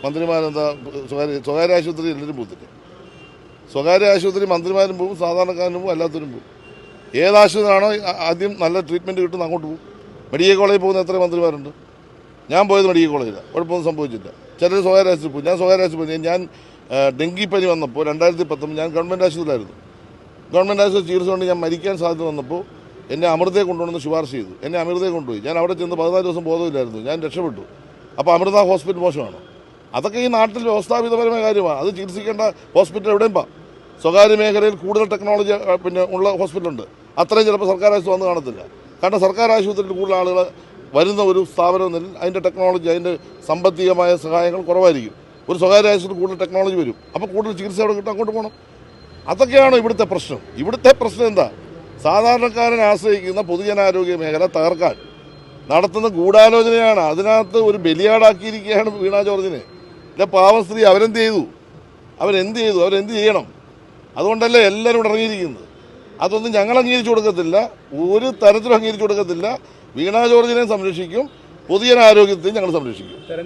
മന്ത്രിമാരെന്താ സ്വകാര്യ ആശുപത്രി എല്ലാവരും പോകത്തില്ല. സ്വകാര്യ ആശുപത്രി മന്ത്രിമാരും പോകും, സാധാരണക്കാരനും പോകും, എല്ലാത്തിനും പോകും. ഏത് ആശുപത്രിയാണോ ആദ്യം നല്ല ട്രീറ്റ്മെൻറ്റ് കിട്ടുന്ന അങ്ങോട്ട് പോകും. മെഡിക്കൽ കോളേജിൽ പോകുന്ന എത്ര മന്ത്രിമാരുണ്ട്? ഞാൻ പോയത് മെഡിക്കൽ കോളേജിലാണ്, കുഴപ്പമൊന്നും സംഭവിച്ചില്ല. ചിലർ സ്വകാര്യ ആശുപത്രി പോകും. ഞാൻ സ്വകാര്യ ആശുപത്രി പോയി. ഞാൻ ഡെങ്കിപ്പനി വന്നപ്പോൾ 2019 ഞാൻ ഗവൺമെൻറ് ആശുപത്രിയിലായിരുന്നു. ഗവൺമെൻറ് ആശുപത്രി ചികിത്സ കൊണ്ട് ഞാൻ മരിക്കാൻ സാധ്യത വന്നപ്പോൾ എന്നെ അമൃതയെ കൊണ്ടുവന്ന് ശുപാർശ ചെയ്തു. എന്നെ അമൃതയെ കൊണ്ടുപോയി. ഞാൻ അവിടെ ചെന്ന് 14 ദിവസം ബോധമില്ലായിരുന്നു. ഞാൻ രക്ഷപ്പെട്ടു. അപ്പോൾ അമൃത ഹോസ്പിറ്റൽ മോശമാണ്. അതൊക്കെ ഈ നാട്ടിൽ വ്യവസ്ഥാപിതപരമായ കാര്യമാണ്. അത് ചികിത്സിക്കേണ്ട ഹോസ്പിറ്റൽ എവിടെയും പാ. സ്വകാര്യ മേഖലയിൽ കൂടുതൽ ടെക്നോളജി ഉള്ള ഹോസ്പിറ്റലുണ്ട്. അത്രയും ചിലപ്പോൾ സർക്കാർ ആശുപത്രി വന്ന് കാണത്തില്ല. കാരണം സർക്കാർ ആശുപത്രിയിൽ കൂടുതൽ ആളുകൾ വരുന്ന ഒരു സ്ഥാപനം എന്നതിൽ അതിൻ്റെ ടെക്നോളജി, അതിൻ്റെ സാമ്പത്തികമായ സഹായങ്ങൾ കുറവായിരിക്കും. ഒരു സ്വകാര്യ ആശുപത്രി കൂടുതൽ ടെക്നോളജി വരും. അപ്പോൾ കൂടുതൽ ചികിത്സ അവിടെ കിട്ടും, അങ്ങോട്ട് പോകണം. അതൊക്കെയാണ് ഇവിടുത്തെ പ്രശ്നം. ഇവിടുത്തെ പ്രശ്നം എന്താ? സാധാരണക്കാരനെ ആശ്രയിക്കുന്ന പൊതുജനാരോഗ്യ മേഖല തകർക്കാൻ നടത്തുന്ന ഗൂഢാലോചനയാണ്. അതിനകത്ത് ഒരു ബലിയാടാക്കിയിരിക്കുകയാണ് വീണ ജോർജിനെ. ഇല്ല, പാവം സ്ത്രീ അവരെന്ത് ചെയ്തു? അവരെന്ത് ചെയ്യണം? അതുകൊണ്ടല്ലേ എല്ലാവരും ഇവിടെ ഇറങ്ങിയിരിക്കുന്നത്. അതൊന്നും ഞങ്ങൾ അംഗീകരിച്ചു കൊടുക്കത്തില്ല, ഒരു തരത്തിലും അംഗീകരിച്ചു കൊടുക്കത്തില്ല. വീണ ജോർജിനെ സംരക്ഷിക്കും, പൊതുജനാരോഗ്യത്തെയും ഞങ്ങൾ സംരക്ഷിക്കും.